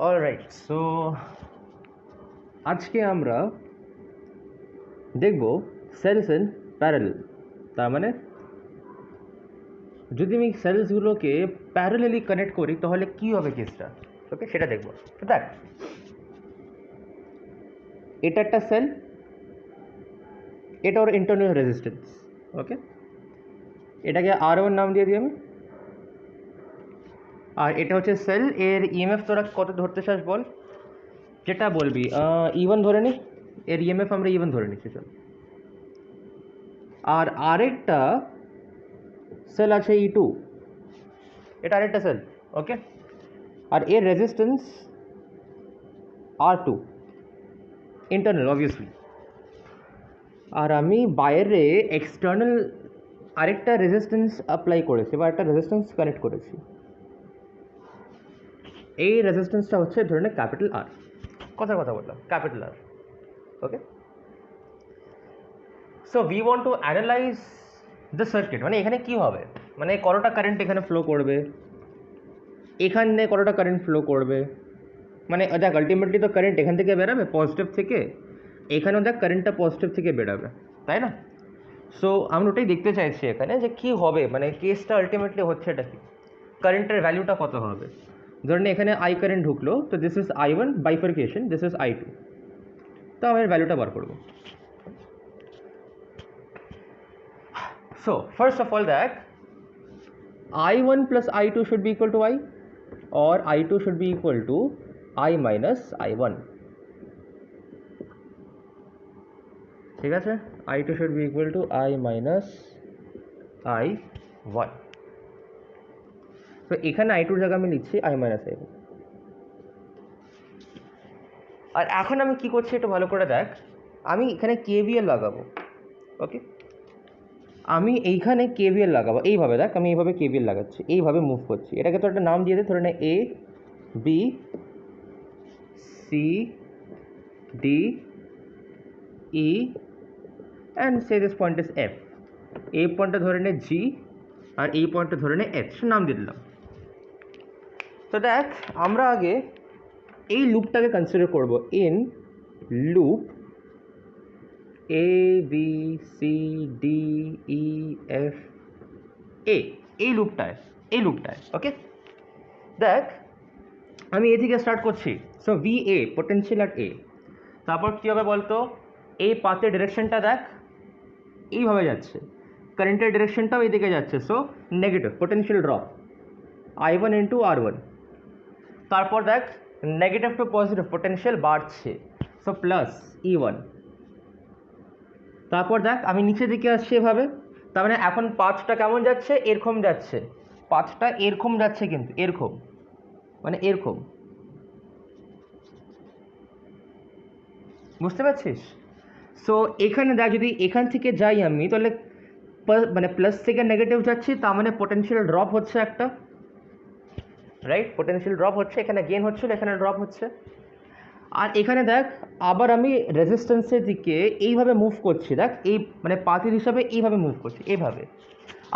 Alright, so আজকে আমরা দেখব সেলস ইন প্যারালেল। তার মানে যদি আমি সেলসগুলোকে প্যারালেলি কানেক্ট করি তাহলে কী হবে কেসটা, ওকে, সেটা দেখব। তো দেখ, এটা একটা সেল, এটা ওর ইন্টারনাল রেজিস্ট্যান্স, ওকে, এটাকে R1 নাম দিয়ে দিই আমি। আর এটা হচ্ছে সেল, এর ইএমএফ তোরা কত ধরতে চাস বল, যেটা বলবি। E1 ধরে নি, এর ইএমএফ আমরা E1 ধরে নিচ্ছি, চল। আর আরেকটা সেল আছে E2, এটা আরেকটা সেল, ওকে, আর এর রেজিস্ট্যান্স R2 ইন্টারনাল অবভিয়াসলি। আর আমি বাইরে এক্সটার্নাল আরেকটা রেজিস্ট্যান্স অ্যাপ্লাই করেছি বা একটা রেজিস্ট্যান্স কানেক্ট করেছি। এই রেজিস্ট্যান্সটা হচ্ছে ধরে নে ক্যাপিটাল আর, কথা বললাম capital R, okay. So we want to analyse the circuit, মানে এখানে কী হবে, মানে কতটা কারেন্ট এখানে ফ্লো করবে, এখানে কতটা কারেন্ট ফ্লো করবে, মানে দেখ আলটিমেটলি তো কারেন্ট এখান থেকে বেরাবে পজিটিভ থেকে, এখানেও দেখ কারেন্টটা পজিটিভ থেকে বেরাবে, তাই না? সো আমরা ওটাই দেখতে চাইছি এখানে যে কী হবে, মানে কেসটা আলটিমেটলি হচ্ছে এটা কি, কারেন্টের ভ্যালুটা কত হবে। ধরুন এখানে আই কারেন্ট ঢুকলো, তো this is I1 bifurcation, this is I2, তো আমরা এর ভ্যালুটা বার করবো। সো ফার্স্ট অফ অল দেখ, I1 plus I2 should be equal to I, or I2 should be equal to I minus I1, ঠিক আছে? I2 should be equal to I minus I1। তো এখানে I2 এর জায়গায় আমি লিখছি I minus I1। আর এখন আমি কি করছি একটু ভালো করে দেখ, আমি এখানে KVL লাগাবো, ওকে, আমি এইখানে KVL লাগাবো এইভাবে, দেখ আমি এইভাবে KVL লাগাচ্ছি, এইভাবে মুভ করছি, এটাকে তো একটা নাম দিয়ে দে, ধরে নে A B C D E and say this point is F, এই পয়েন্টটা ধরে নে G আর এই পয়েন্টটা ধরে নে H, নাম দিয়ে দিলাম। তো দেখ আমরা আগে এই লুপটাকে কনসিডার করব, in loop A B C D E F A, এই লুপটায়, ওকে। দেখ আমি এ থেকে স্টার্ট করছি, so VA potential at A, তারপর কী হবে বলতো, এই পাথের ডিরেকশনটা দেখ এইভাবে যাচ্ছে, কারেন্টের ডিরেকশনটাও এইদিকে যাচ্ছে, so negative potential drop I1 into R1। তারপর দেখ নেগেটিভ টু পজিটিভ পোটেনশিয়াল বাড়ছে, সো প্লাস E1। তারপর দেখ আমি নিচের দিকে আসছি এভাবে, তার মানে এখন পাথটা কেমন যাচ্ছে, এরকম যাচ্ছে, পাথটা এরকম যাচ্ছে, কিন্তু এরকম, মানে এরকম, বুঝতে পারছিস? সো এখানে দেখ যদি এখান থেকে যাই আমি, তাহলে মানে প্লাস থেকে নেগেটিভ যাচ্ছি, তার মানে পোটেনশিয়াল ড্রপ হচ্ছে একটা, রাইট, পোটেনশিয়াল ড্রপ হচ্ছে, এখানে গেইন হচ্ছিল, এখানে ড্রপ হচ্ছে। আর এখানে দেখ আবার আমি রেজিস্ট্যান্সের দিকে এইভাবে মুভ করছি, দেখ এই মানে পাথের হিসাবে এইভাবে মুভ করছি এইভাবে,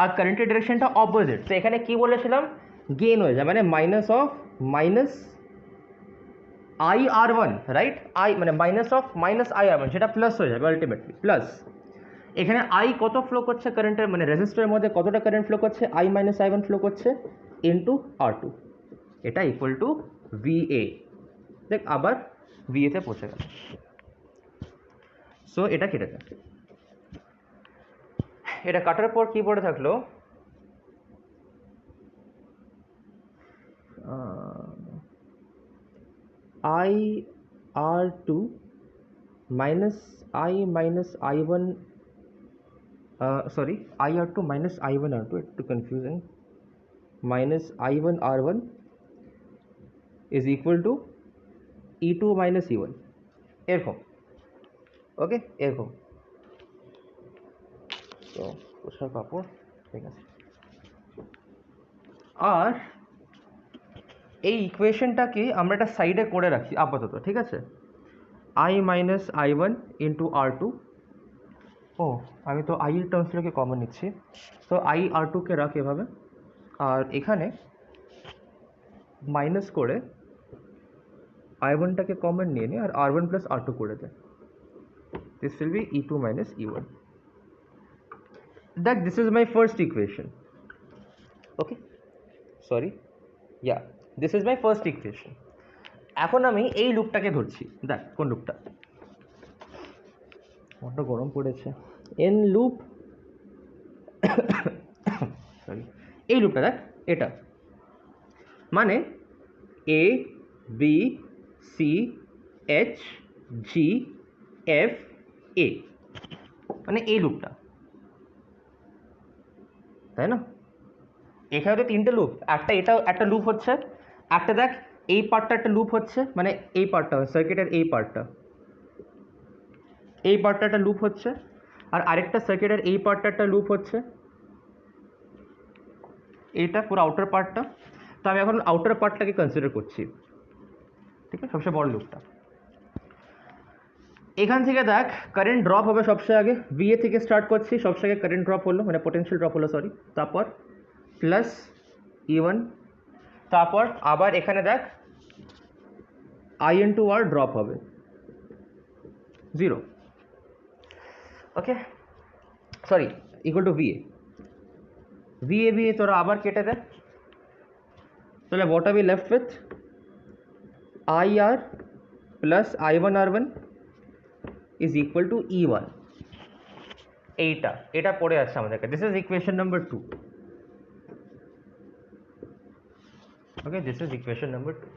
আর কারেন্টের ডিরেকশনটা অপোজিট, তো এখানে কি বলেছিলাম, গেইন হয়ে যায়, মানে মাইনাস IR1, রাইট, আই মানে মাইনাস IR1, সেটা প্লাস হয়ে যাবে আলটিমেটলি, প্লাস এখানে আই কত ফ্লো করছে কারেন্টের, মানে রেজিস্টারের মধ্যে কতটা কারেন্ট ফ্লো করছে, I minus I1 ফ্লো করছে ইন্টু R2, এটা ইকুয়াল টু VA। দেখ আবার VA তে পৌঁছে গেল, সো এটা কেটে যায়, এটা কাটার পর কি পড়ে থাকলো, IR2 minus I minus I1, sorry, IR2 minus I1 R2, একটু confusing, minus I1 R1 is equal to E2 minus E1, এরকম, ওকে, এরকম। তো পোশাক কাপড়, ঠিক আছে। আর এই ইকুয়েশনটাকে আমরা একটা সাইডে করে রাখি আপাতত, ঠিক আছে, I minus I1 into R2, ও আমি তো I এর টার্মসটাকে কমন নিচ্ছি, তো IR2কে রাখ এভাবে, আর এখানে মাইনাস করে I1টাকে কমন নিয়ে নে আর R1 প্লাস R2 করে দে, this will be E2 minus E1. That this is my first equation. Okay, sorry, yeah, this is my first equation. এখন আমি এই লুপটাকে ধরছি, দেখ কোন লুপটা, বড্ড গরম পড়েছে, এন লুপ, সরি, এই লুপটা দেখ, এটা মানে A B C H G F A, মানে এই লুপটা, তাই না? এখানে তো তিনটে লুপ, একটা এটাও একটা লুপ হচ্ছে, একটা দেখ এই পার্টটা একটা লুপ হচ্ছে, মানে এই পার্টটা সার্কিটের এই পার্টটা একটা লুপ হচ্ছে, আর আরেকটা সার্কিটের এই পার্টটা একটা লুপ হচ্ছে, এইটা পুরো আউটার পার্টটা। তো আমি এখন আউটার পার্টটাকে কনসিডার করছি, ঠিক আছে, সবচেয়ে বড় লুপটা। এখান থেকে দেখ কারেন্ট ড্রপ হবে সবচেয়ে আগে, ভিএ থেকে স্টার্ট করছি, সবচেয়ে আগে কারেন্ট ড্রপ হলো, মানে পোটেনশিয়াল ড্রপ হলো, সরি, তারপর প্লাস E1, তারপর আবার এখানে দেখ I ইন্টু আর ড্রপ হবে 0, ওকে, সরি, ইকুয়াল টু ভিএ তোরা আবার কেটে দে, তাহলে what are we left with IR plus I1 R1 is equal to E1। এটা পড়ে আছে আমাদের কাছে, this is equation number 2। Okay, this is equation number 2।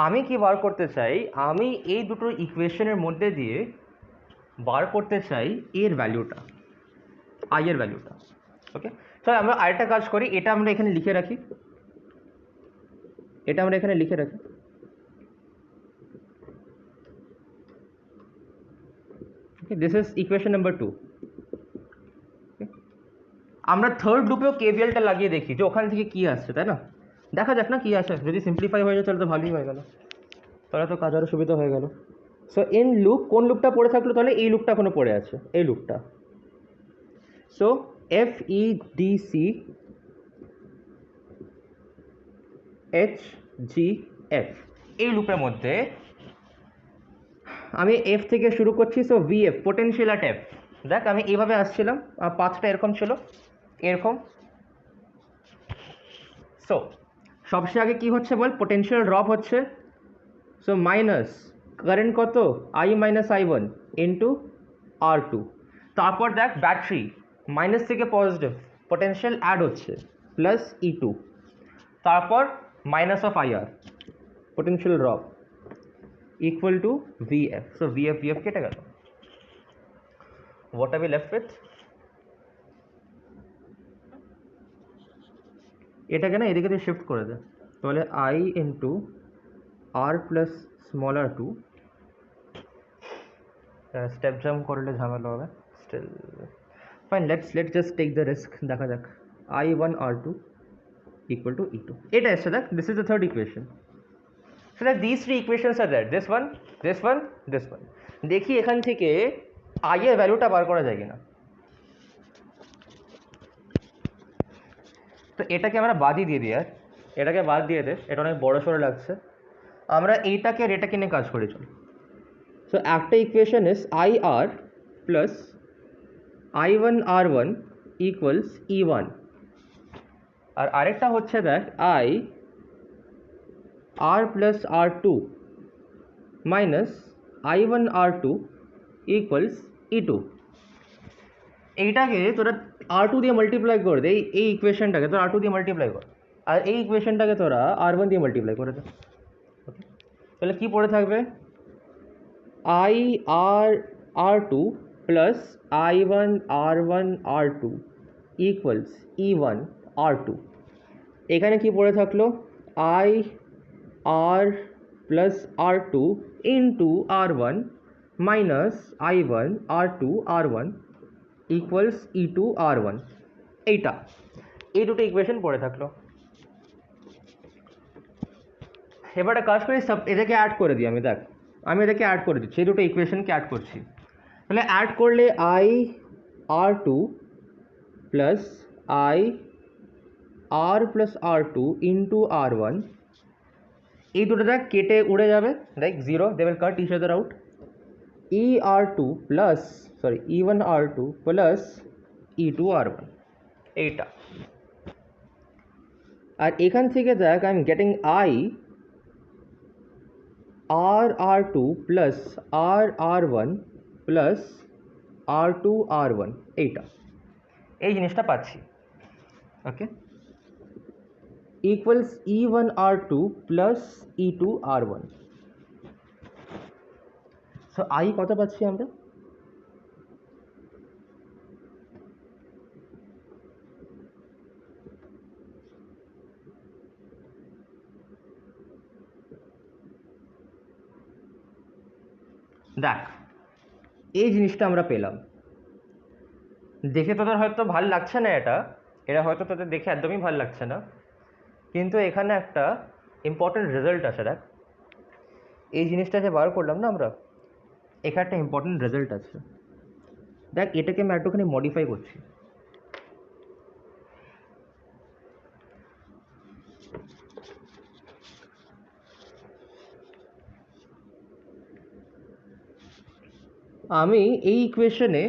আমি কি বার করতে চাই, আমি এই দুটো ইকুয়েশনের মধ্যে দিয়ে বার করতে চাই এর ভ্যালুটা, আই এর ভ্যালুটা। ওকে, তো আমরা আরেকটা কাজ করি, এটা আমরা এখানে লিখে রাখি, ওকে, দিস ইজ ইকুয়েশন নাম্বার 2। আমরা থার্ড লুপেও কেভিএলটা লাগিয়ে দেখি যে ওখান থেকে কি আসছে, তাই না? দেখা যাক না কি আসে, যদি সিম্পলিফাই হয়ে যায় তাহলে তো ভালোই হয়ে গেল, তাহলে তো কাজ আরও সুবিধা হয়ে গেল। সো ইন লুপ কোন লুপটা পড়ে থাকলো, তাহলে এই লুপটা এখনো পড়ে আছে, এই লুপটা। So F E D C H G F, এই লুপের মধ্যে আমি এফ থেকে শুরু করছি। So V F potential at F, দেখ আমি এইভাবে আসছিলাম, পাথটা এরকম ছিল, এরকম। সো সবচেয়ে আগে কি হচ্ছে বল, পোটেনশিয়াল ড্রপ হচ্ছে, সো মাইনাস কারেন্ট কত, I minus I1 into R2, তারপর দেখ ব্যাটারি মাইনাস থেকে পজিটিভ পোটেনশিয়াল অ্যাড হচ্ছে প্লাস E2, তারপর minus of IR potential drop equal to VF। So VF কেটে গেল, what are we left with, এটাকে না এদিকে দিয়ে শিফট করে দে, তাহলে I into R plus small r2, step jump করলে ঝামেলা হবে, still fine, let's just take the risk, দেখা যাক I1 R2 equal to E2, এটা এসে দেখ, this is the third equation. So that this three equations are that, this one. দেখি এখান থেকে আই এর ভ্যালুটা বার করা যায় কিনা। তো এটাকে আমরা বাদই দিয়ে দিই, আর এটাকে বাদ দিয়ে দে, এটা অনেক বড় সড়ো লাগছে, আমরা এইটাকে আর এটাকে নিয়ে কাজ করে চল। সো একটা equation is IR plus I1 R1 equals E1, আর আরেকটা হচ্ছে দেখ I R plus R2 minus I1 R2 equals E2। এইটাকে তোরা R2 দিয়ে মাল্টিপ্লাই করে দে, এই ইকুয়েশনটাকে তোরা R2 দিয়ে মাল্টিপ্লাই কর, আর এই ইকুয়েশনটাকে তোরা R1 দিয়ে মাল্টিপ্লাই করে দে। ওকে, তাহলে কী পড়ে থাকবে, IR2 plus I1 R1 R2 equals E1 R2। এখানে কি পড়ে থাকলো, IR plus R2 into R1 minus I1 R2 R1 equals E2 R1। এই দুটো ইকুয়েশন পড়ে থাকলো। এবারে কাজ করি, সব এটাকে অ্যাড করে দিই, আমি এটাকে অ্যাড করে দিচ্ছি, এই দুটো ইকুয়েশনকে অ্যাড করছি। তাহলে অ্যাড করলে IR2 plus IR plus R2 into R1 এই দুটো দেখ কেটে উড়ে যাবে, like zero, they will cut each other out. ER2 plus E1R2 plus E2R1 এইটা। আর এখান থেকে দেখ I am getting RR2 plus RR1 plus R2R1 এইটা, এই জিনিসটা পাচ্ছি। Okay, equals E1R2 plus E2R1। So I কত পাচ্ছি আমরা? দেখ এই জিনিসটা আমরা পেলাম। দেখে তোদের হয়তো ভাল লাগছে না, এটা হয়তো তোদের দেখে একদমই ভাল লাগছে না, কিন্তু এখানে একটা ইম্পর্টেন্ট রেজাল্ট আছে। দেখ এই জিনিসটা যে বার করলাম না আমরা, এখানে একটা ইম্পর্টেন্ট রেজাল্ট আছে। দেখ এটাকে আমি একটুখানি মডিফাই করছি। আমি এই ইকুয়েশনে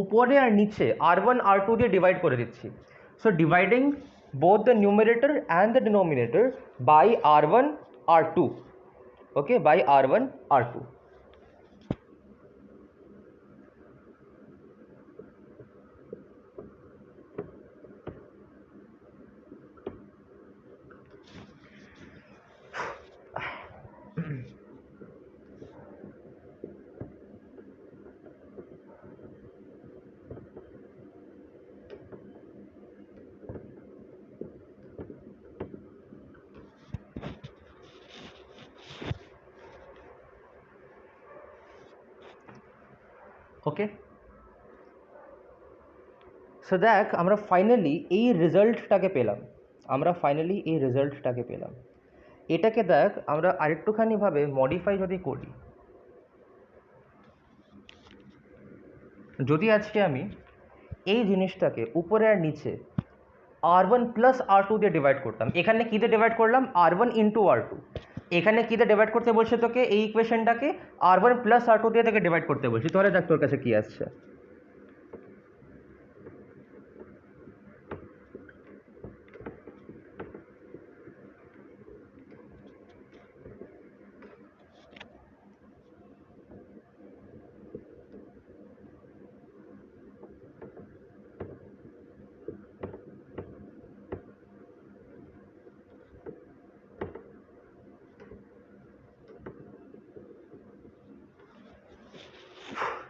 উপরে আর নিচে R1 R2 দিয়ে ডিভাইড করে দিচ্ছি। So dividing both the numerator and the denominator by R1 R2, okay, by R1 R2। Okay, so দেখ আমরা ফাইনালি এই রেজাল্টটাকে পেলাম। এটাকে দেখ আমরা আরেকটুখানিভাবে মডিফাই যদি করি, যদি আজকে আমি এই জিনিসটাকে উপরে আর নিচে R1 প্লাস R2 দিয়ে ডিভাইড করতাম, এখানে কী দিয়ে ডিভাইড করলাম? R1 into R2। এখানে কী দিয়ে ডিভাইড করতে বলছে তোকে? এই ইকুয়েশনটাকে R1 প্লাস R2 দিয়ে তোকে ডিভাইড করতে বলছি। তাহলে দেখ তোর কাছে কী আসছে।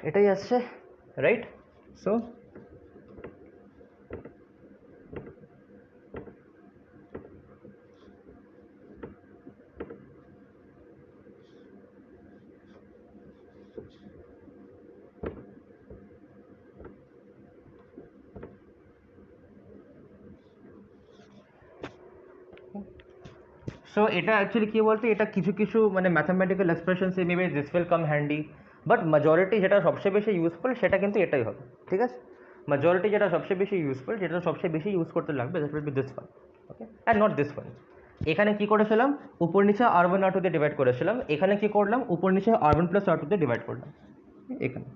এটাই আসছে, রাইট? সো সো এটা অ্যাকচুয়ালি কী বলতে, এটা কিছু কিছু মানে ম্যাথামেটিক্যাল এক্সপ্রেশনসে maybe this will come handy, but majority যেটা সবচেয়ে বেশি ইউজফুল সেটা কিন্তু এটাই হবে, ঠিক আছে? মেজরিটি যেটা সবচেয়ে বেশি ইউজফুল, যেটা সবচেয়ে বেশি ইউজ করতে লাগবে, that will B this one, okay, and not this one. এখানে কী করেছিলাম? উপর নিচে R1 R2 দিয়ে ডিভাইড করেছিলাম। এখানে কী করলাম? উপর নিচে R1 প্লাস R2 দিয়ে ডিভাইড করলাম এখানে।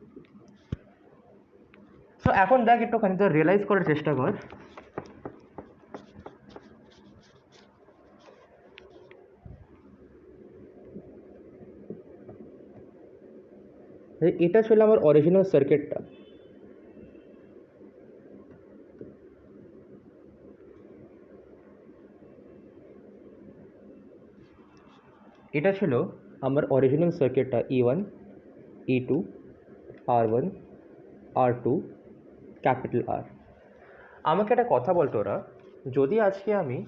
সো এখন দেখ একটুখানি তো রিয়েলাইজ করার চেষ্টা কর, এটা ছিল আমার অরিজিনাল সার্কিটটা। এটা ছিল আমার অরিজিনাল সার্কিটটা, E1 E2 R1 R2 capital R। আমাকে একটা কথা বলতো ওরা, যদি আজকে আমি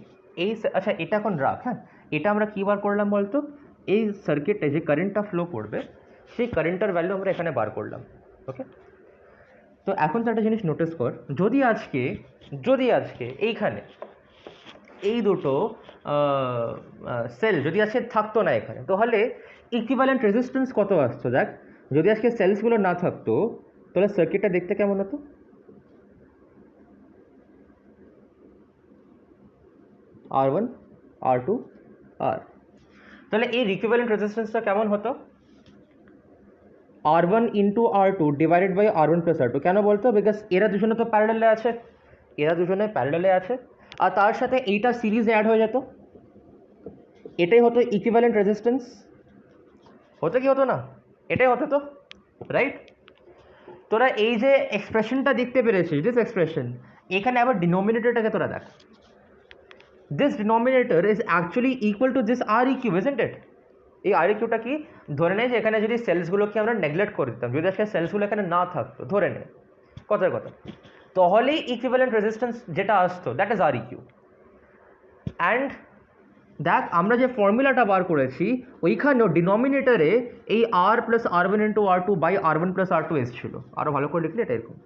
এই আচ্ছা এটা এখন রাখ, হ্যাঁ, এটা আমরা কী বার করলাম বলতো? এই সার্কিটে যে কারেন্টটা ফ্লো করবে সেই কারেন্টের ভ্যালু আমরা এখানে বার করলাম, ওকে? তো এখন তো একটা জিনিস নোটিস কর, যদি আজকে এইখানে এই দুটো সেল যদি আজকে থাকতো না এখানে, তাহলে ইকুইভ্যালেন্ট রেজিস্ট্যান্স কত আসতো? দেখ যদি আজকে সেলসগুলো না থাকতো তাহলে সার্কিটটা দেখতে কেমন হতো? R1 R2 R, তাহলে এই ইকুইভ্যালেন্ট রেজিস্ট্যান্সটা কেমন হতো? R1 into R2 divided by R1 plus R2। কেন বলতো? বিকজ এরা দুজনে তো প্যারালালে আছে, এরা দুজনে প্যারালালে আছে, আর তার সাথে এইটা সিরিজে অ্যাড হয়ে যেত, এটাই হতো ইকুইভ্যালেন্ট রেজিস্ট্যান্স। হতো কি হতো না? এটাই হতো তো, রাইট? তোরা এই যে এক্সপ্রেশনটা দেখতে পেরেছিস, দিস এক্সপ্রেশন, এখানে আবার ডিনোমিনেটরটাকে তোরা দেখ, this denominator is actually equal to this R EQ, isn't it? এই আর ইকিউটা কি? ধরে নে যে এখানে যদি সেলসগুলোকে আমরা নেগলেক্ট করে দিতাম, যদি আজকে সেলসগুলো এখানে না থাকতো, ধরে নে কথার কথা, তাহলেই ইকুইভ্যালেন্ট রেজিস্ট্যান্স যেটা আসতো that is R EQ. And দেখ আমরা যে ফর্মুলাটা বার করেছি ওইখানেও ডিনোমিনেটরে এই R plus R one into R two by R one plus R two এসেছিল, আরও ভালো করে লিখলে এটা এরকম।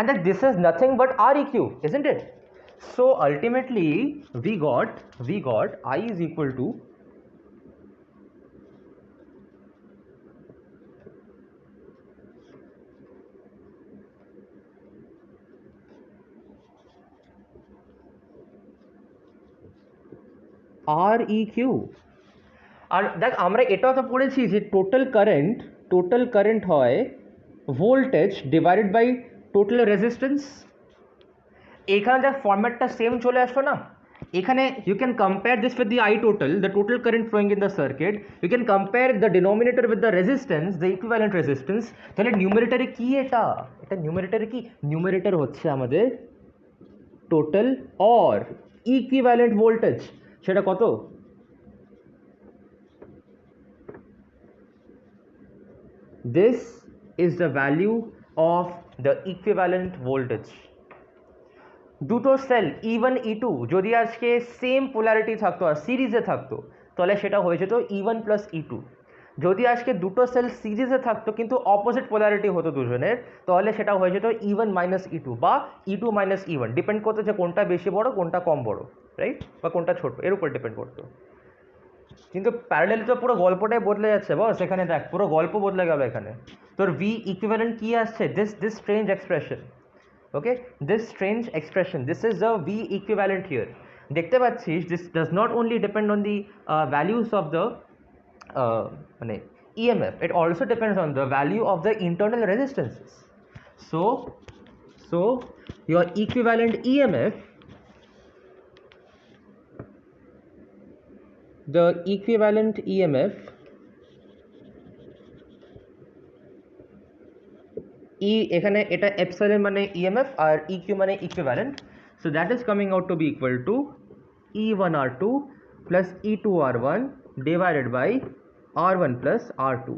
And that this is nothing but Req, isn't it? So ultimately we got I is equal to Req। আর দেখ আমরা এটাও তো পড়েছি যে টোটাল কারেন্ট হয় voltage divided by total resistance. এখানে দেখ ফরম্যাটটা সেম চলে আসলো না, এখানে you can compare this with the I total, the total current flowing in the circuit, you can compare the denominator with the resistance, the equivalent resistance। তাহলে নিউমারেটরে কি এটা নিউমারেটরে কি? নিউমারেটর হচ্ছে আমাদের টোটাল অর ইকুইভ্যালেন্ট ভোল্টেজ, সেটা কত? This is the value of the equivalent voltage। দুটো sell E1 E2 যদি আজকে সেম পোলারিটি থাকতো আর সিরিজে থাকতো তাহলে সেটা হয়ে যেত E1 প্লাস E2। যদি আজকে দুটো সেল সিরিজে থাকতো কিন্তু অপোজিট পোলারিটি হতো দুজনের, তাহলে সেটা হয়ে যেত E1 মাইনাস E2 বা E2 মাইনাস E1, ডিপেন্ড করতো যে কোনটা বেশি বড় কোনটা কম বড়, রাইট, বা কোনটা ছোট, এর উপর ডিপেন্ড করতো। কিন্তু প্যারালেল তো পুরো গল্পটাই বদলে যাচ্ছে বস, এখানে দেখ পুরো গল্প বদলে গেল এখানে। তোর ভি ইকুইভ্যালেন্ট কি আসছে? This strange expression, okay, this strange expression, this is the V equivalent here। দেখতে পাচ্ছিস this does not only depend on the values of the মানে EMF, it also depends on the value of the internal resistances। so your equivalent EMF, the equivalent EMF E এখানে এটা epsilon মানে EMF আর EQ মানে equivalent, so that is coming out to be equal to E1R2 plus E2R1 divided by R1 plus R2।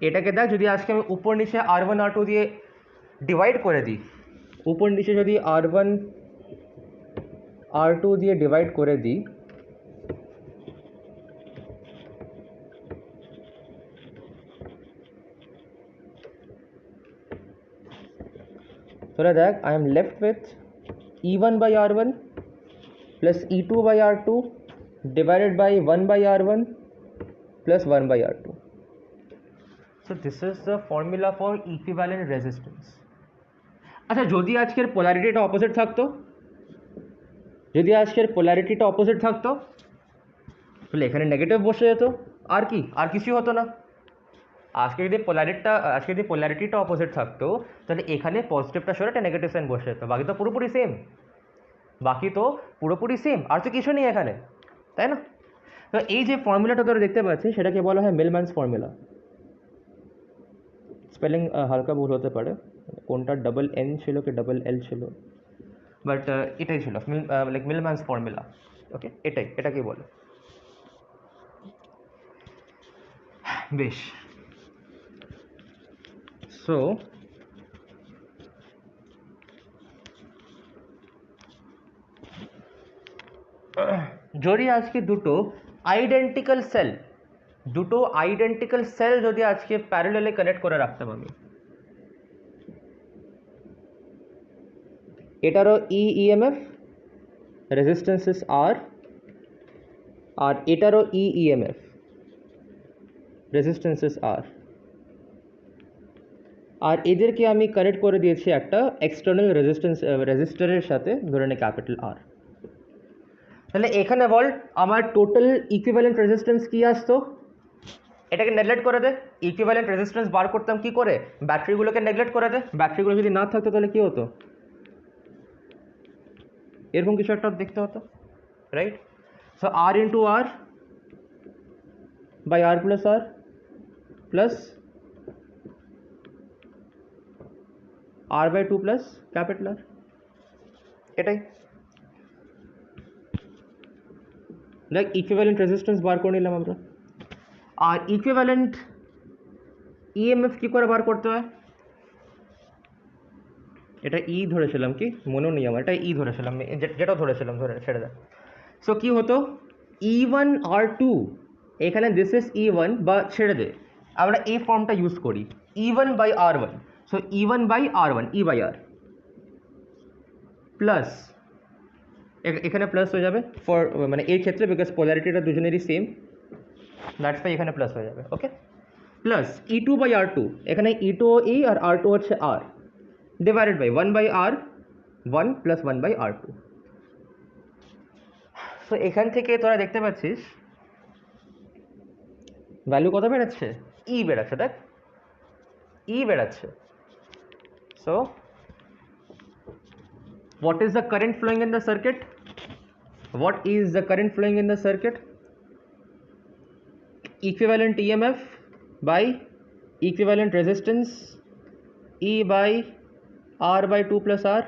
এটাকে দেখ যদি আজকে আমি উপর নিচে R1 R2 দিয়ে ডিভাইড করে দিই, উপর নিচে যদি R1 R2 দিয়ে ডিভাইড করে দিই, তোরা দেখ I am left with E1 by R1 plus E2 by R2 divided by 1 by R1 plus 1 by R2। So this is the formula for equivalent resistance। আচ্ছা যদি আজকের পোলারিটিটা অপোজিট থাকতো, যদি আজকের পোলারিটিটা অপোজিট থাকতো তাহলে এখানে নেগেটিভ বসে যেত, আর কি, আর কিছুই হতো না। আজকে যদি পোলারিটিটা অপোজিট থাকতো তাহলে এখানে পজিটিভটা সরে একটা নেগেটিভ সাইন বসে যেত, বাকি তো পুরোপুরি সেম, আর তো কিছু নেই এখানে, তাই না? তো এই যে ফর্মুলাটা তোরা দেখতে পাচ্ছিস সেটাকে বলা হয় মিলম্যানস ফর্মুলা। স্পেলিং হালকা ভুল হতে পারে, কোনটা ডাবল এন ছিল কি ডাবল এল ছিল, বাট এটাই ছিল লাইক মিলম্যানস ফর্মুলা। ওকে, এটাকেই বলে। বেশ, সো যদি আজকে দুটো আইডেন্টিক্যাল সেল যদি আজকে প্যারালালে কানেক্ট করে রাখতাম আমি, এটারও EMF রেজিস্ট্যান্স ইজ R আর এটারও EMF রেজিস্ট্যান্স ইজ R, আর এদেরকে আমি কানেক্ট করে দিয়েছি একটা এক্সটার্নাল রেজিস্ট্যান্স রেজিস্টারের সাথে, ধরে নে ক্যাপিটাল R। তাহলে এখানে বল আমার টোটাল ইকুইভ্যালেন্ট রেজিস্ট্যান্স কি আসতো, এটাকে নেগলেক্ট করে দে। ইকুইভ্যালেন্ট রেজিস্ট্যান্স বার করতাম কি করে, ব্যাটারিগুলোকে নেগলেক্ট করে দে। ব্যাটারিগুলো যদি না থাকতো তাহলে কি হতো, এরকম কিছু একটা দেখতে হতো, right? So R into R by R plus R by two plus capital R, এটাই লাইক ইকুইভ্যালেন্ট রেজিস্ট্যান্স বার করে নিলাম আমরা। আর ইকুইভ্যালেন্ট ইএমএফ কি করে বার করতে হয়, এটা ই ধরেছিলাম কি মনেও নেই আমার, এটা ই ধরেছিলাম, যেটা ধরেছিলাম ধরে ছেড়ে দেয়। সো কি হতো, ই ওয়ান আর টু, এখানে দিস ইজ ই ওয়ান, বা ছেড়ে দে আমরা এই ফর্মটা ইউজ করি, E one by R one. So E one by R one, E by R plus, এখানে প্লাস হয়ে যাবে ফর মানে এই ক্ষেত্রে, বিকজ পোলারিটিটা দুজনেরই সেম, দ্যাটস বাই এখানে প্লাস হয়ে যাবে। Okay, plus E two by R two, এখানে E two E R R two হচ্ছে আর, divided by one by R one plus one by R two. So এখান থেকে তোরা দেখতে পাচ্ছিস ভ্যালু কত বেড়াচ্ছে, ই বেড়াচ্ছে, দেখ ই বেড়াচ্ছে। So what is the current flowing in the circuit, what is the current flowing in the circuit, equivalent EMF by equivalent resistance, E by R by 2 plus R,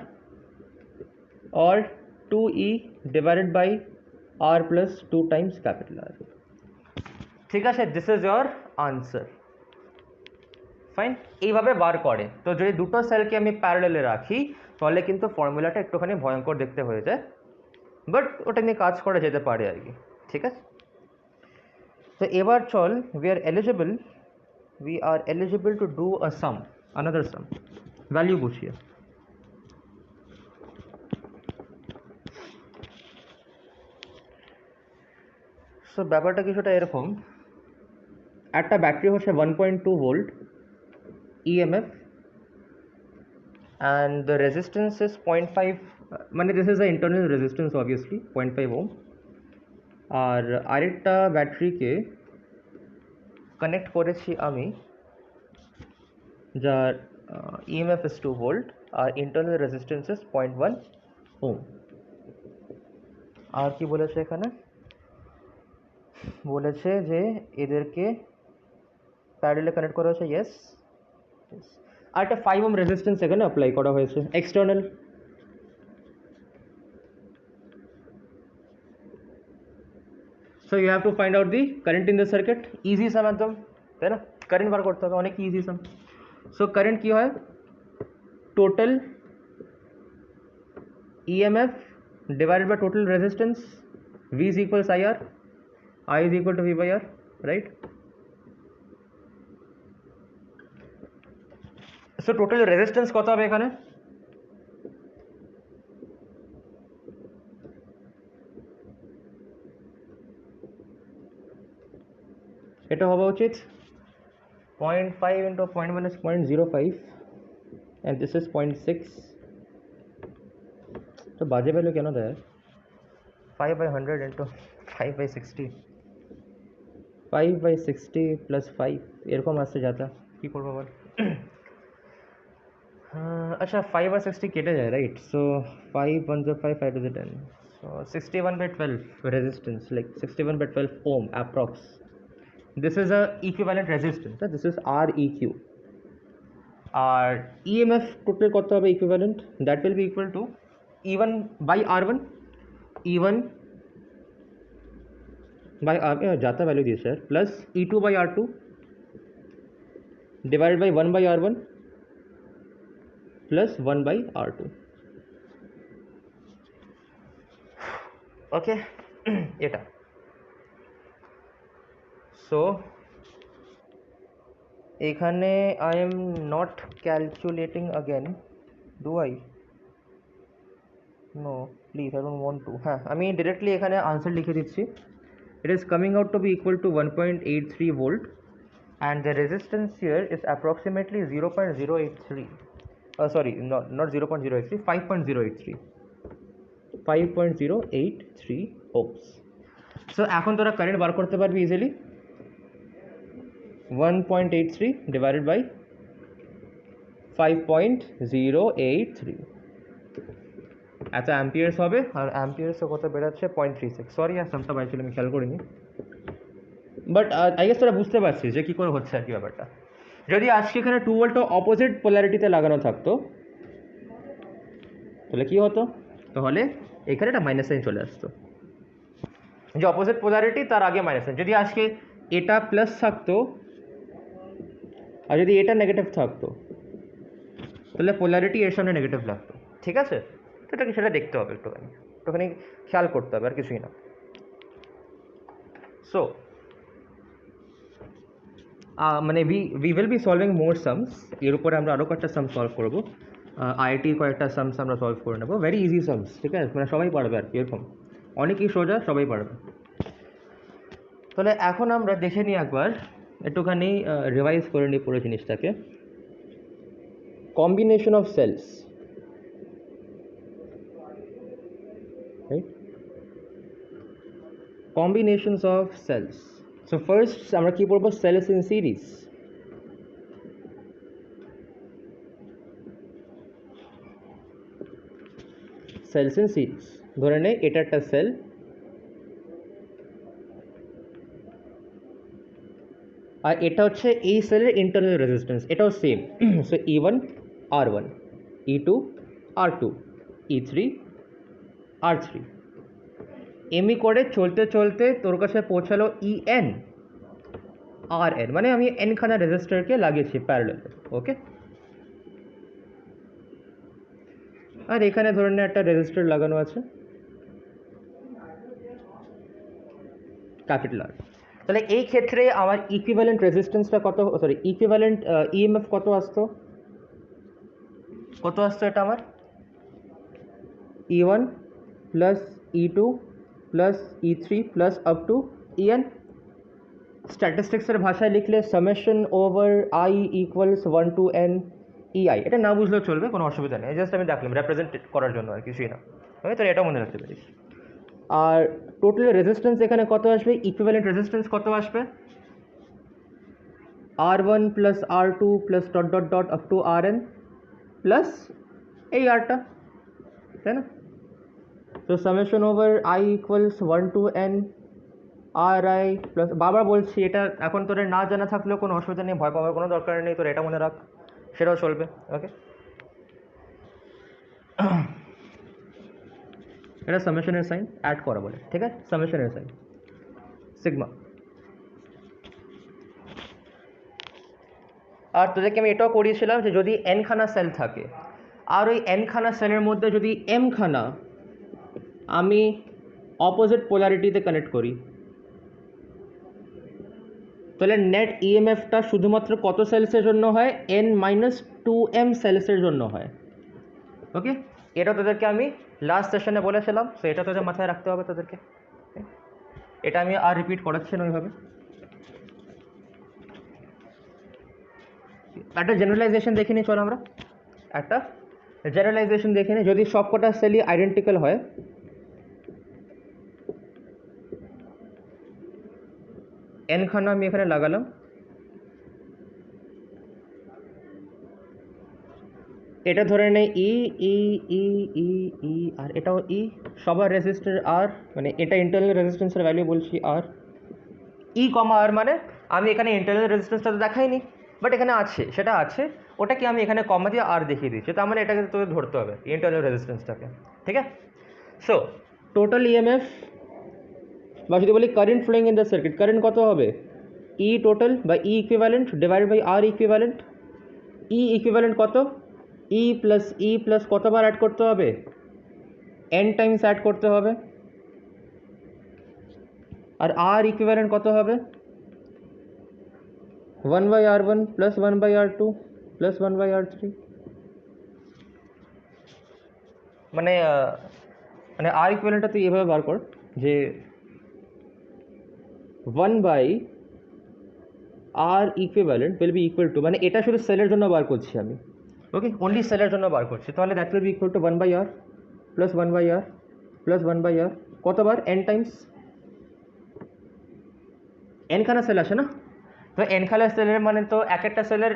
or 2E divided by R plus 2 times capital R. ঠিক আছে, this is your answer. Fine, এইভাবে বার করে। তো যদি দুটো সেলকে আমি প্যারালেলে রাখি তাহলে কিন্তু ফর্মুলাটা একটুখানি ভয়ঙ্কর দেখতে হয়ে যায়, বাট ওটা নিয়ে কাজ করা যেতে পারে আর কি। ঠিক আছে, তো এবার চল, we are eligible to do a some, another some, value বসিয়ে। সো ব্যাপারটা কিছুটা এরকম, একটা ব্যাটারি হচ্ছে 1.2 volt EMF and the resistance is 0.5, মানে this is the internal resistance obviously 0.5 ohm, আর আরেকটা ব্যাটারিকে কানেক্ট করেছি আমি যার ইএমএফ is 2 ভোল্ট আর internal resistance is 0.1 ohm। আর কি বলেছে এখানে, বলেছে যে এদেরকে প্যারালালে কানেক্ট করা হয়েছে, ইয়েস, আর একটা 5 ohm রেজিস্ট্যান্স এখানে অ্যাপ্লাই করা হয়েছে external. So you have to find out the current in the circuit, easy sum একদম, তাই না? কারেন্ট বার করতে হবে, অনেক ইজি সাম। সো কারেন্ট কি হয়, total EMF divided by total resistance, V is equals IR, I is equal to V by R, right? So total resistance কত হবে এখানে, এটা হওয়া উচিত 0.5 into 0.1 is 0.05 and this is 0.6, তো বাজে ভ্যালু কেন দেয়, 5/100 into 5/60, 5/60 plus 5 এরকম আসছে যাতা, কী করবো বল। আচ্ছা 5/60 কেটে যায়, right? So 5 1 5 5 to the 10, so 61/12 resistance, like 61/12 ohm approx. This is a equivalent resistance, this is Req, আর EMF টোটাল কত হবে equivalent, that will be equal to E1 by R1, E1 by R, যাতা value দিয়েছে sir, plus E2 by R2 divided by 1 by R1 plus 1 by R2. Okay, এটা। So এখানে I am not calculating again, do I? No, please, I don't want to. হ্যাঁ, আমি directly এখানে answer লিখে দিচ্ছি। It is coming out to be equal to 1.83 volt and the resistance here is approximately 0.083. Sorry, not 0.083, 5.083. 5.083 ohms. So এখন তোরা current বার করতে পারবি easily 1.83 divided by 5.083 এত অ্যাম্পিয়ার্স হবে। আর অ্যাম্পিয়ার্সও কত বেরোচ্ছে 0.36। সরি আর সামটা বাইছিল আমি খেয়াল করিনি, বাট আই গেস তোরা বুঝতে পারছিস যে কী করে হচ্ছে আর কি ব্যাপারটা। যদি আজকে এখানে 2 ভোল্টটা অপোজিট পোলারিটিতে লাগানো থাকতো তাহলে কী হতো, তাহলে এখানে একটা মাইনাস সাইন চলে আসতো, যে অপোজিট পোলারিটি তার আগে মাইনাস সাইন। যদি আজকে এটা প্লাস থাকতো আর যদি এটা নেগেটিভ থাকতো তাহলে পোলারিটি এর সামনে নেগেটিভ লাগতো, ঠিক আছে? তো এটাকে সেটা দেখতে হবে, একটুখানি খেয়াল করতে হবে, আর কিছুই না। সো মানে we will be solving more sums, এর উপরে আমরা আরও কয়েকটা সাম সলভ করবো। আইআইটির কয়েকটা সামস আমরা সলভ করে নেবো, ভেরি ইজি সামস, ঠিক আছে? মানে সবাই পারবে আর কি, এরকম অনেকই সোজা, সবাই পারবে। তাহলে এখন আমরা দেখে নিই একবার, একটুখানি রিভাইজ করে নিই পুরো জিনিসটাকে। Combination of cells, right? Combinations of cells. So first আমরা কি পড়বো? Cells in series. Cells in series, ধরে নেই এটা একটা সেল, আর এটা হচ্ছে এই সেলের ইন্টারনাল রেজিস্ট্যান্স, এটাও same. So E1 R1, E2 R2, E3 R3, এমনি করে চলতে চলতে তোর কাছে পৌঁছালো EN RN, মানে আমি এনখানা রেজিস্টারকে লাগিয়েছি প্যারালাল, ওকে? আর এখানে ধরে নে একটা রেজিস্টার লাগানো আছে ক্যাপিটাল আর। তাহলে এই ক্ষেত্রে আমার ইকুইভ্যালেন্ট রেজিস্ট্যান্সটা কত, সরি ইকুইভ্যালেন্ট ইএমএফ কত আসতো এটা আমার? E1 plus E2 plus E3 plus up to EN। স্ট্যাটিস্টিক্সের ভাষায় লিখলে summation over I equals 1 to n EI। এটা না বুঝলেও চলবে, কোনো অসুবিধা নেই, জাস্ট আমি দেখলাম রিপ্রেজেন্ট করার জন্য আর কিছুই না, ওকে? তাহলে এটাও মনে রাখতে পারিস। আর টোটাল রেজিস্ট্যান্স এখানে কত আসবে? ইকুইভ্যালেন্ট রেজিস্ট্যান্স কত আসবে? R1 plus R2 plus dot dot dot up to RN plus এই আরটা, তাই না? তো summation over I equals 1 to n RI plus, বারবার বলছি এটা এখন তোদের না জানা থাকলেও কোনো অসুবিধা নেই, ভয় পাওয়ার কোনো দরকার নেই, তোর এটা মনে রাখ, সেটাও চলবে, ওকে? এটা সামেশনের সাইন অ্যাড করা বলে, ঠিক আছে? সামেশনের সাইন সিগমা। আর তোদেরকে আমি এটাও করিয়েছিলাম যে যদি এনখানা সেল থাকে আর ওই এনখানা সেলের মধ্যে যদি এমখানা আমি অপোজিট পোলারিটিতে কানেক্ট করি তাহলে নেট ইএমএফটা শুধুমাত্র কত সেলসের জন্য হয়? n-2m সেলসের জন্য হয়, ওকে? এটা তোদেরকে আমি লাস্ট সেশনে বলেছিলাম, সো এটা তোদের মাথায় রাখতে হবে তোদেরকে, এটা আমি আর রিপিট করাচ্ছি না ওইভাবে। একটা জেনারেলাইজেশন দেখে নিই, চল আমরা একটা জেনারেলাইজেশন দেখে নিই। যদি সবকটা সেলই আইডেন্টিক্যাল হয়, এনখানা আমি এখানে লাগালাম, এটা ধরে নেই ই ই ই ই ই আর এটাও ই, সবার রেজিস্টার আর, মানে এটা ইন্টারনাল রেজিস্ট্যান্সের ভ্যালু বলছি আর, ই কমা আর, মানে আমি এখানে ইন্টারনাল রেজিস্ট্যান্সটা তো দেখাইনি, বাট এখানে আছে, সেটা আছে, ওটাকে আমি এখানে কমা দিয়ে আর দেখিয়ে দিচ্ছি, তার মানে এটাকে তোকে ধরতে হবে ইন্টারনাল রেজিস্ট্যান্সটাকে, ঠিক আছে? সো টোটাল ইএমএফ বা যদি বলি current flowing in the circuit, current কত হবে? ই টোটাল বা E equivalent divided by R equivalent. E equivalent কত? ই প্লাস কতবার অ্যাড করতে হবে? n টাইমস অ্যাড করতে হবে। আর আর ইকুইভ্যালেন্ট কত হবে? 1/R1 plus 1/R2 plus 1/R3। মানে আর ইকুইভ্যালেন্টটা তুই এভাবে বার কর যে 1/R equivalent will be equal two, মানে এটা শুধু সেলের জন্য বার করছি আমি, ওকে? অনলি সেলের জন্য বার করছি, তাহলে that will B equal two 1/R plus 1/R plus 1/r কতবার n টাইমস n খানা সেল আসে না, তো n খানা সেলের মানে তো এক একটা সেলের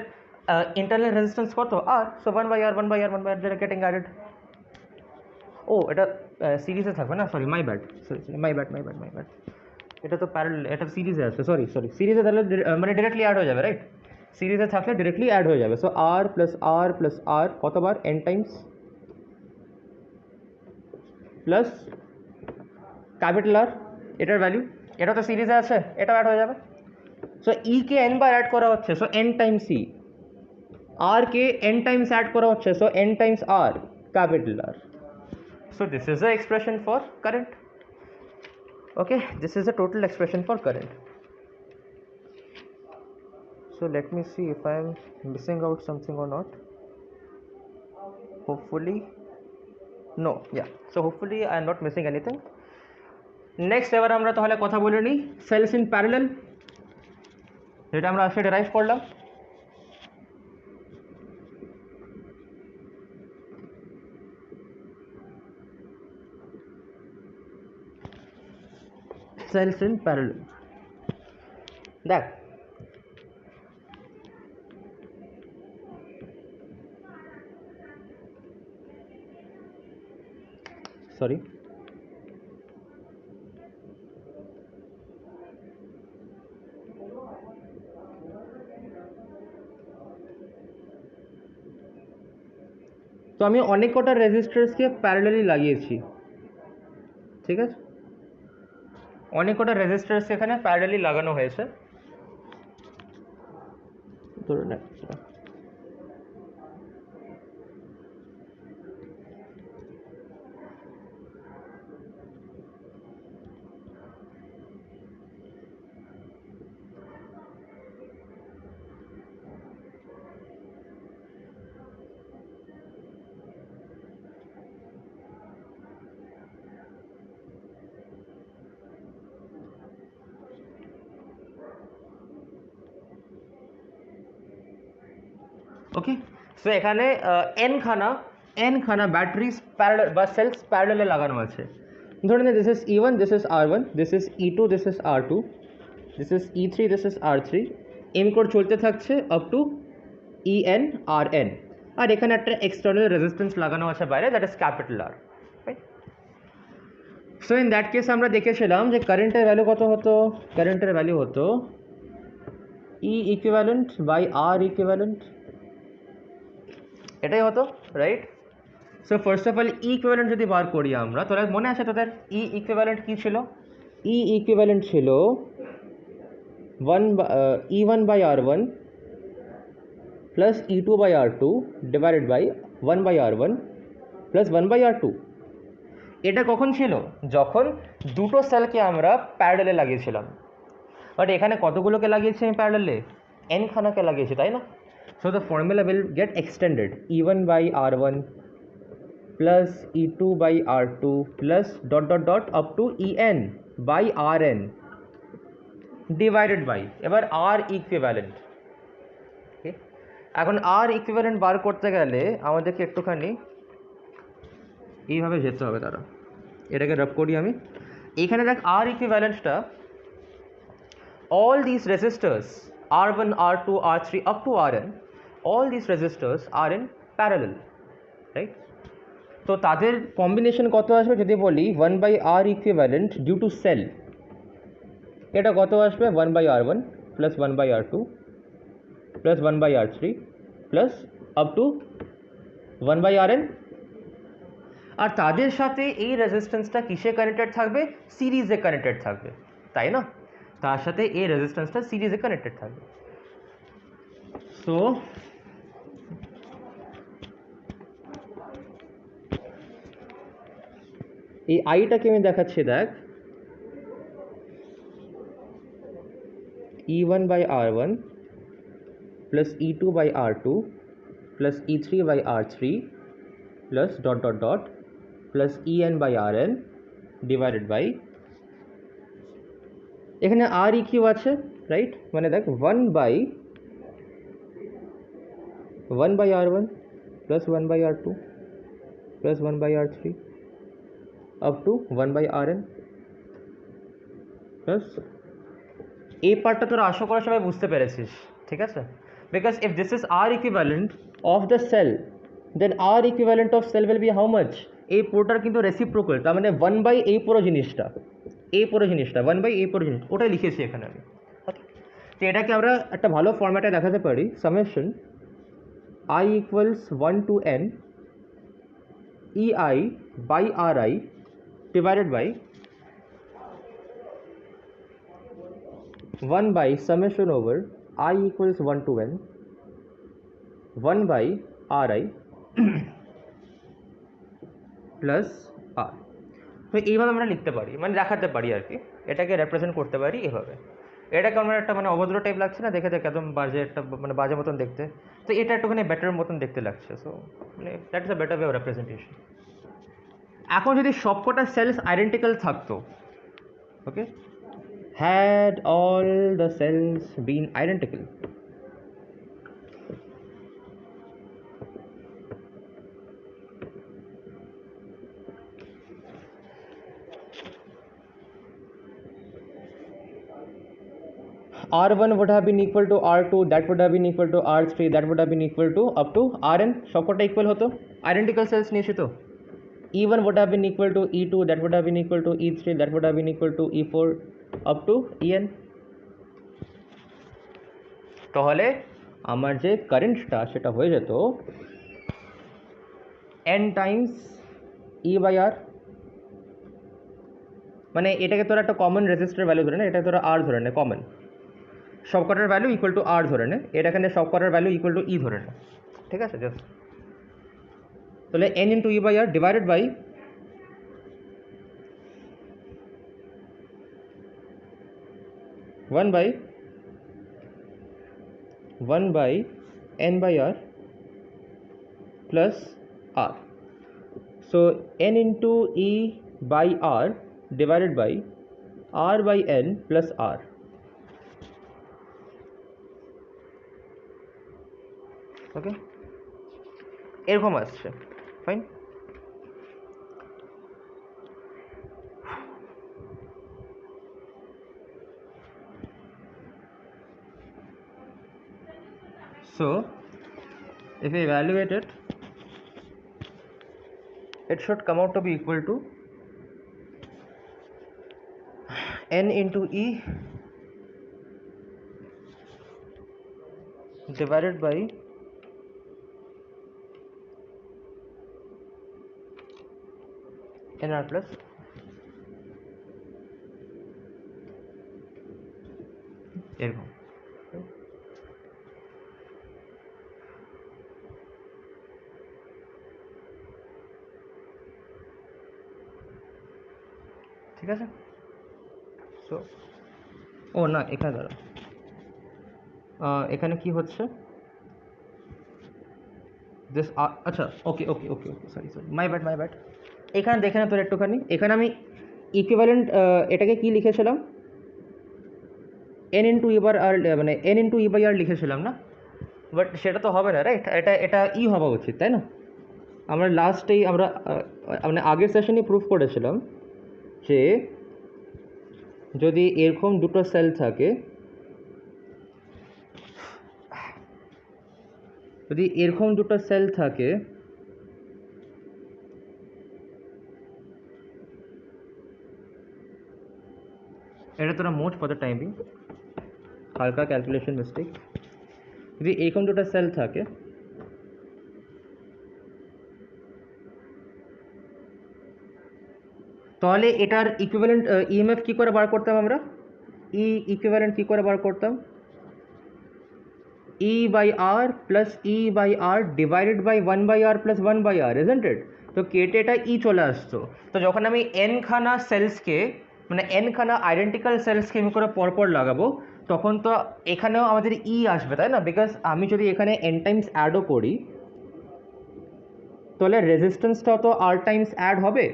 ইন্টারনাল রেজিস্ট্যান্স কত r, so 1/r 1/r 1/r যেটা গেটিং অ্যাডেড। ও এটা সিরিজে থাকবে না, sorry my bad, sorry my bad, এটা তো প্যারালাল, এটা সিরিজে আছে, সরি সিরিজে তাহলে মানে ডিরেক্টলি অ্যাড হয়ে যাবে, রাইট? সিরিজে থাকলে ডিরেক্টলি অ্যাড হয়ে যাবে। সো r প্লাস r কতবার n Times plus capital R, এটার ভ্যালু, এটা তো সিরিজে আছে, এটাও অ্যাড হয়ে যাবে। সো ই কে n বার অ্যাড করা হচ্ছে, সো n টাইমস ই, r কে n টাইমস অ্যাড করা হচ্ছে, so n Times r, capital R. So this is the expression for current. Okay, this is the total expression for current. So let me see if I am missing out something or not. Hopefully no, yeah, so hopefully I am not missing anything. Next এবার আমরা তাহলে কথা বলে নিই cells in parallel, যেটা আমরা আজকে derive করলাম। cells in parallel, দেখ সরি তো আমি অনেক কটা রেজিস্টার্সকে প্যারালালি লাগিয়েছি, ঠিক আছে, অনেক কটা রেজিস্টার্স এখানে প্যারালালি লাগানো হয়েছে, ধরে নে। ওকে, সো এখানে n খানা ব্যাটারিজ প্যারালাল বা সেলস প্যারালালে লাগানো আছে। ধরে নে this is E1, this is R1, this is E2, this is R2, this is E3, this is R3, এম করে চলতে থাকছে আপ টু En Rn, আর এখানে একটা এক্সটার্নাল রেজিস্ট্যান্স লাগানো আছে বাইরে, that is capital R, right? So in that case আমরা দেখেছিলাম যে কারেন্টের ভ্যালু কত হতো, কারেন্টের ভ্যালু হতো E equivalent by R equivalent, এটাই হতো, right? So first of all E equivalent যদি বার করি আমরা, তোরা মনে আছে তোদের ই ইকুইভ্যালেন্ট কী ছিল? ই ইকুইভ্যালেন্ট ছিল E1 by R1 plus E2 by R2 divided by 1 by R1 plus 1 by R2। এটা কখন ছিল? যখন দুটো সেলকে আমরা প্যারালালে লাগিয়েছিলাম, বাট এখানে কতগুলোকে লাগিয়েছি আমি প্যারালালে? n খানাকে লাগিয়েছি, তাই না? So the formula will get extended, E1 by R1 plus E2 by R2 plus dot dot dot up to En by Rn divided by এবার R equivalent। okay, এখন R equivalent বার করতে গেলে আমাদেরকে একটুখানি এইভাবে যেতে হবে, তারা এটাকে রাব করি আমি। এখানে দেখ R equivalentটা, all these resistors R1 R2 R3 up to Rn, all these resistors are in parallel, right? তো তাদের কম্বিনেশন কত আসবে যদি বলি 1 by R equivalent due to cell, এটা কত আসবে 1 by R1 plus 1 by R2 plus 1 by R3 plus up to 1 by Rn। আর তাদের সাথে এই রেজিস্ট্যান্সটা কিসে কানেক্টেড থাকবে? সিরিজে কানেক্টেড থাকবে, তাই না? তার সাথে এই রেজিস্ট্যান্সটা সিরিজে কানেক্টেড থাকবে। সো এই আইটাকে আমি দেখাচ্ছি, দেখ E1 by R1 plus E2 by R2 plus E3 by R3 plus dot dot dot plus En by Rn divided by, এখানে আর ই কিউ আছে, রাইট? মানে দেখ 1 by R1 plus 1 by R2 plus 1 by R3 up to 1 by Rn plus এই পার্টটা তোরা আশা করা সবাই বুঝতে পেরেছিস, ঠিক আছে? Because if this is R equivalent of the cell, then R equivalent of cell will be how much? এই পুরোটার কিন্তু রেসিপ্রোকাল, তার মানে 1 বাই এই পুরো জিনিসটা, 1 বাই এই পুরো জিনিস, ওটাই লিখেছি এখানে আমি। ওকে, তো এটাকে আমরা একটা ভালো ফরম্যাটে দেখাতে পারি, summation i equals 1 to n ei by ri divided by 1 by summation over I equals 1 to n 1 by ri plus আর। তো এইভাবে আমরা লিখতে পারি, মানে দেখাতে পারি আর কি, এটাকে রেপ্রেজেন্ট করতে পারি এভাবে। এটাকে আমার একটা মানে অভদ্র টাইপ লাগছে না দেখে, একদম বাজে একটা মানে বাজে মতন দেখতে, তো এটা একটুখানি বেটার মতন দেখতে লাগছে। সো মানে that is a better way of representation. এখন যদি সবকটা সেলস আইডেন্টিক্যাল থাকতো, ওকে, had all the cells been identical, R1 would have been equal to R2, that would have been equal to R3, that would have been equal to up to Rn, সবকটা equal হতো, identical sales নিয়েছি তো। E1 would have been equal to E2, that would have been equal to E3, that would have been equal to E4 up to En। তাহলে আমার যে কারেন্টটা সেটা হয়ে যেত n টাইমস E বাই আর, মানে এটাকে তোরা একটা কমন রেজিস্টার ভ্যালু ধরে নে, এটা তোরা আর ধরে নে, কমন সবকটার ভ্যালু ইকুয়াল টু আর ধরে নে, এখানে সবকটার ভ্যালু ইকুয়াল টু ই ধরে নে, ঠিক আছে? জাস্ট তাহলে n into E by R divided by 1 by n by r plus r. So n into e by r divided by r by n plus r. ওকে, এরকম আসছে, fine. So if we evaluate it, it should come out to be equal to n into e divided by nr plus এরকম। ঠিক আছে? So ও না, এখানে দাঁড়া, এখানে কি হচ্ছে দিস, আচ্ছা ওকে ওকে ওকে ওকে, সরি সরি, মাই ব্যাড। এখানে দেখে না তোর একটুখানি, এখানে আমি ইকুইভ্যালেন্ট এটাকে কি লিখেছিলাম, এন ইন্টু ই বার আর, মানে এন ইন্টু ই বাই আর লিখেছিলাম না, বাট সেটা তো হবে না, রাইট? এটা ই হওয়া উচিত, তাই না? আমরা লাস্টেই আমরা মানে আগের সেশনে প্রুফ করেছিলাম যে যদি এরকম দুটো সেল থাকে, যদি এরকম দুটো সেল থাকে, এটা তোরা মোট ফর দ্য টাইমিং, হালকা ক্যালকুলেশন মিস্টেক, যদি এরকম দুটো সেল থাকে তাহলে এটার ইকুইভ্যালেন্ট ইএমএফ কী করে বার করতাম আমরা? ই ইকুইভ্যালেন্ট কী করে বার করতাম? E by r plus E by r divided by 1 by r plus 1 by r, isn't it? তো কেটে এটা ই চলে আসতো। তো যখন আমি n খানা সেলসকে, মানে n খানা আইডেন্টিক্যাল সেলসকে আমি করে পরপর লাগাবো, তখন তো এখানেও আমাদের ই আসবে, তাই না? বিকজ আমি যদি এখানে n টাইমস অ্যাডও করি তাহলে রেজিস্ট্যান্সটাও তো r টাইমস অ্যাড হবে,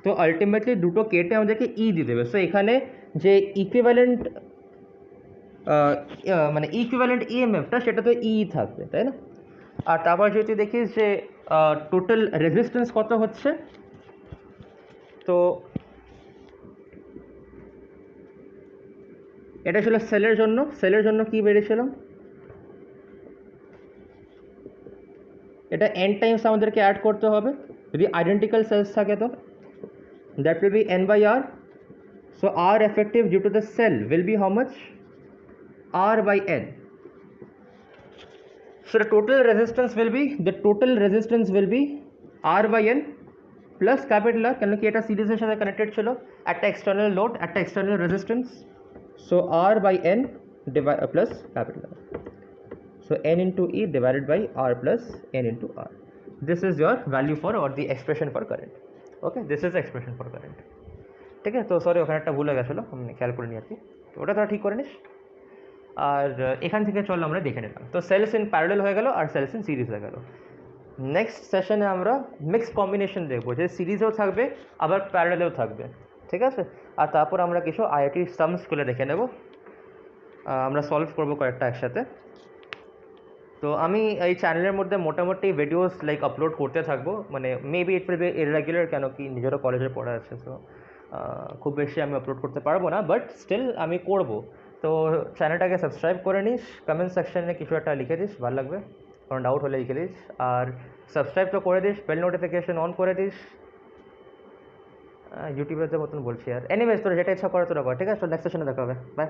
তো আলটিমেটলি দুটো কেটে আমাদেরকে ই দিয়ে দেবে। সো এখানে যে ইকুইভ্যালেন্ট মানে ইকুইভ্যালেন্ট ইএমএফটা সেটা তো ই থাকবে, তাই না? আর তারপর যদি দেখিস যে টোটাল রেজিস্ট্যান্স কত হচ্ছে, তো এটা ছিল সেলের জন্য কি বেরিয়েছিল, এটা n টাইমস আমাদেরকে অ্যাড করতে হবে, যদি আইডেন্টিক্যাল সেলস থাকে তো that will be n by r. So r effective due to the cell will be how much, r by n. So the total resistance will be r by n plus capital R, কেন কি এটা সিরিজের সাথে connected ছিল, একটা external load একটা external resistance, so r by n plus capital R. So n into E divided by r plus n into r. This is your value for or the expression for current. Okay, this is the expression for current. ঠিক আছে, তো sorry ওখানে একটা ভুল হয়ে গেছিলো, আমি খেয়াল করে নিই আর কি, তো ওটা তোরা ঠিক করে নিস। আর এখান থেকে চল আমরা দেখে নিলাম, তো সেলস ইন প্যারালেল হয়ে গেল আর সেলস ইন সিরিজ হয়ে গেল। নেক্সট সেশনে আমরা মিক্স কম্বিনেশন দেখবো, যে সিরিজেও থাকবে আবার প্যারালেলেও থাকবে, ঠিক আছে। আর তারপর আমরা কিছু আইআইটি সামসগুলো দেখে নেব, আমরা সলভ করবো কয়েকটা একসাথে। তো আমি এই চ্যানেলের মধ্যে মোটামুটি ভিডিওস লাইক আপলোড করতে থাকবো, মানে maybe it will be irregular, কেন কি নিজেরও কলেজে পড়া আছে, সো খুব বেশি আমি আপলোড করতে পারবো না, বাট স্টিল আমি করব। তো চ্যানেলটাকে সাবস্ক্রাইব করে নিস, কমেন্ট সেকশনে কিছু একটা লিখে দিস, ভালো লাগবে, কোনো ডাউট হলে লিখে দিস, আর সাবস্ক্রাইব তো করে দিস, বেল নোটিফিকেশন অন করে দিস। ইউটিউবের মতন বলছি আর, এনিওয়েজ তোর যেটা ইচ্ছা করে তোরা কর, ঠিক আছে। নেক্সট সেশনে দেখা হবে, বাই।